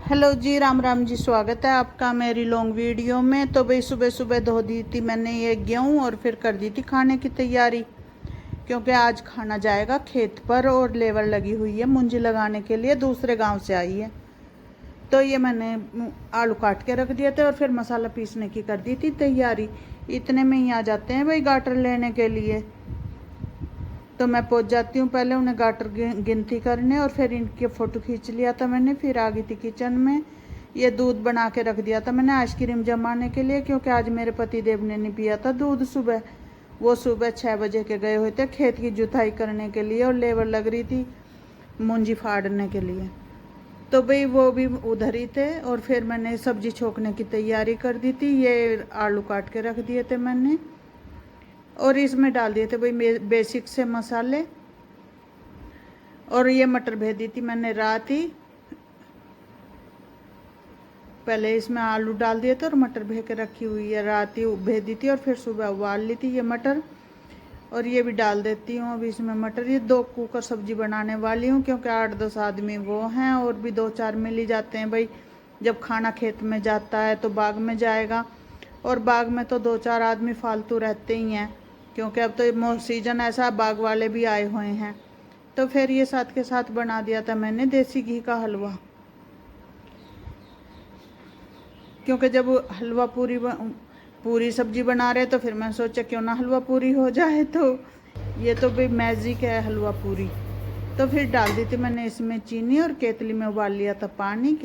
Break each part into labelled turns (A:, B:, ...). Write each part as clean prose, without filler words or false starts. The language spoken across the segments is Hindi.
A: हेलो जी, राम राम जी। स्वागत है आपका मेरी लॉन्ग वीडियो में। तो भाई सुबह सुबह धो दी थी मैंने ये गेहूँ और फिर कर दी थी खाने की तैयारी, क्योंकि आज खाना जाएगा खेत पर और लेबर लगी हुई है मुंजी लगाने के लिए, दूसरे गांव से आई है। तो ये मैंने आलू काट के रख दिए थे और फिर मसाला पीसने की कर दी थी तैयारी। इतने में ही आ जाते हैं भाई गाटर लेने के लिए। तो मैं पहुंच जाती हूँ पहले उन्हें गाटर गिनती करने, और फिर इनके फ़ोटो खींच लिया था मैंने। फिर आ गई थी किचन में। ये दूध बना के रख दिया था मैंने आइसक्रीम जमाने के लिए, क्योंकि आज मेरे पति देव ने नहीं पिया था दूध सुबह। वो सुबह 6 बजे के गए हुए थे खेत की जुताई करने के लिए, और लेबर लग रही थी मुंजी फाड़ने के लिए। तो भाई वो भी उधर ही थे। और फिर मैंने सब्जी छोकने की तैयारी कर दी थी। ये आलू काट के रख दिए थे मैंने, और इसमें डाल दिए थे भाई बेसिक से मसाले। और ये मटर भेज दी थी मैंने रात ही, पहले इसमें आलू डाल दिए थे और मटर भेज के रखी हुई है, रात ही भेज दी थी और फिर सुबह उबाल ली थी ये मटर। और ये भी डाल देती हूँ अभी इसमें मटर। ये 2 कुकर सब्जी बनाने वाली हूँ, क्योंकि 8-10 आदमी वो हैं और भी 2-4 मिल ही जाते हैं भाई। जब खाना खेत में जाता है तो बाग में जाएगा, और बाग में तो 2-4 आदमी फालतू रहते ही हैं, क्योंकि अब तो सीजन ऐसा बाग वाले भी आए हुए हैं। तो फिर ये साथ के साथ बना दिया था मैंने देसी घी का हलवा, क्योंकि जब हलवा पूरी सब्जी बना रहे तो फिर मैंने सोचा क्यों ना हलवा पूरी हो जाए। तो ये तो भाई मैजिक है हलवा पूरी। तो फिर डाल दी थी मैंने इसमें चीनी, और केतली में उबाल लिया था पानी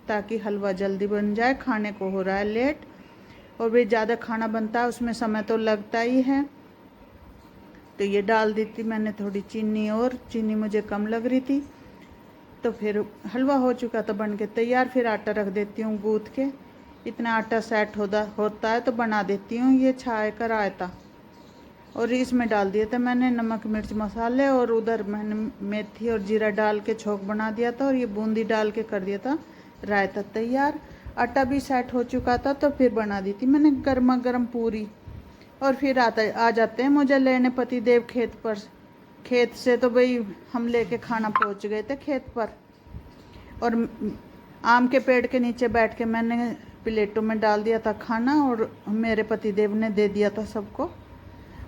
A: ताकि हलवा जल्दी बन जाए। खाने को हो रहा है लेट, और भाई ज़्यादा खाना बनता है उसमें समय तो लगता ही है। तो ये डाल दी थी मैंने थोड़ी चीनी, और चीनी मुझे कम लग रही थी। तो फिर हलवा हो चुका था बन के तैयार। फिर आटा रख देती हूँ गूँथ के। इतना आटा सेट होता है तो बना देती हूँ ये छाए का रायता। और इसमें डाल दिए थे मैंने नमक मिर्च मसाले, और उधर मैंने मेथी और जीरा डाल के छोंक बना दिया था, और ये बूंदी डाल के कर दिया था रायता तैयार। आटा भी सेट हो चुका था। तो फिर बना दी थी मैंने गर्मा गर्म पूरी। और फिर आ जाते हैं मुझे लेने पति देव खेत पर। खेत से तो भाई हम लेके खाना पहुंच गए थे खेत पर, और आम के पेड़ के नीचे बैठ के मैंने प्लेटों में डाल दिया था खाना, और मेरे पति देव ने दे दिया था सबको।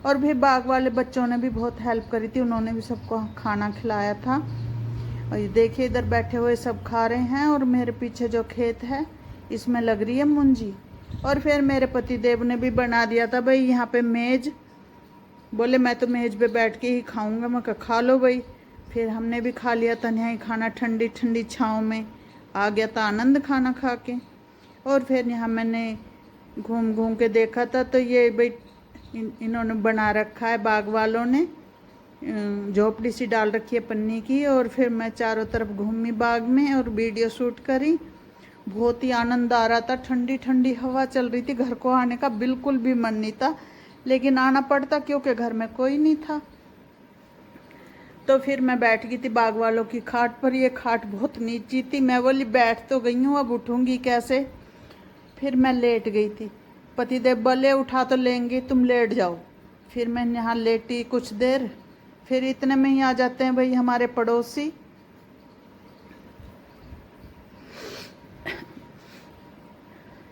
A: और भी बाग वाले बच्चों ने भी बहुत हेल्प करी थी, उन्होंने भी सबको खाना खिलाया था। और ये देखिए इधर बैठे हुए सब खा रहे हैं, और मेरे पीछे जो खेत है इसमें लग रही है मुंजी। और फिर मेरे पति देव ने भी बना दिया था भाई यहाँ पे मेज। बोले मैं तो मेज पे बैठ के ही खाऊंगा। मैं कहा खा लो भाई। फिर हमने भी खा लिया था यहाँ खाना, ठंडी ठंडी छाँव में आ गया था आनंद खाना खा के। और फिर यहाँ मैंने घूम घूम के देखा था, तो ये भाई इन्होंने बना रखा है बाग वालों ने, झोपड़ी सी डाल रखी है पन्नी की। और फिर मैं चारों तरफ घूमी बाग में और वीडियो शूट करी। बहुत ही आनंद आ रहा था, ठंडी ठंडी हवा चल रही थी। घर को आने का बिल्कुल भी मन नहीं था, लेकिन आना पड़ता क्योंकि घर में कोई नहीं था। तो फिर मैं बैठ गई थी बाग वालों की खाट पर। ये खाट बहुत नीची थी, मैं बोली बैठ तो गई हूँ अब उठूँगी कैसे। फिर मैं लेट गई थी। पतिदेव बोले उठा तो लेंगे, तुम लेट जाओ। फिर मैं यहाँ लेटी कुछ देर। फिर इतने में ही आ जाते हैं भाई हमारे पड़ोसी।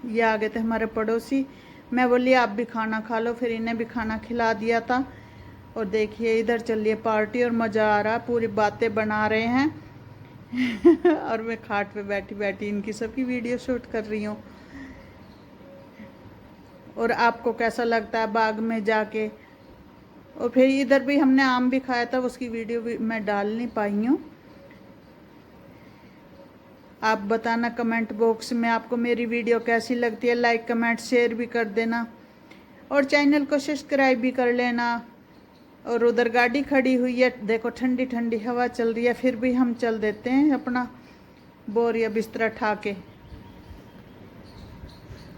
A: ये आ गए थे हमारे पड़ोसी। मैं बोली आप भी खाना खा लो, फिर इन्हें भी खाना खिला दिया था। और देखिए इधर चल रही है पार्टी और मज़ा आ रहा, पूरी बातें बना रहे हैं और मैं खाट पे बैठी बैठी इनकी सबकी वीडियो शूट कर रही हूँ। और आपको कैसा लगता है बाग में जाके। और फिर इधर भी हमने आम भी खाया था, उसकी वीडियो भी मैं डाल नहीं पाई हूँ। आप बताना कमेंट बॉक्स में आपको मेरी वीडियो कैसी लगती है। लाइक कमेंट शेयर भी कर देना, और चैनल को सब्सक्राइब भी कर लेना। और उधर गाड़ी खड़ी हुई है, देखो ठंडी ठंडी हवा चल रही है, फिर भी हम चल देते हैं अपना बोरिया बिस्तरा ठा के,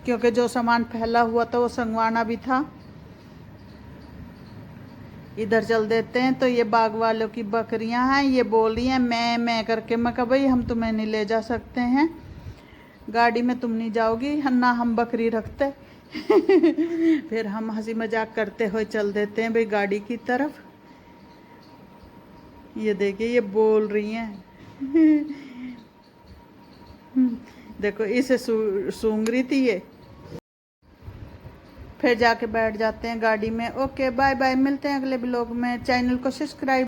A: क्योंकि जो सामान फैला हुआ था वो संगवाना भी था। इधर चल देते हैं। तो ये बाग वालों की बकरियां हैं, ये बोल रही हैं मैं करके। मैं कहा भाई हम तुम्हें नहीं ले जा सकते हैं, गाड़ी में तुम नहीं जाओगी ना हम बकरी रखते फिर हम हंसी मजाक करते हुए चल देते हैं भाई गाड़ी की तरफ। ये देखिए ये बोल रही हैं देखो इसे सूंघ रही थी ये। फिर जाके बैठ जाते हैं गाड़ी में। ओके बाय बाय, मिलते हैं अगले ब्लॉग में। चैनल को सब्सक्राइब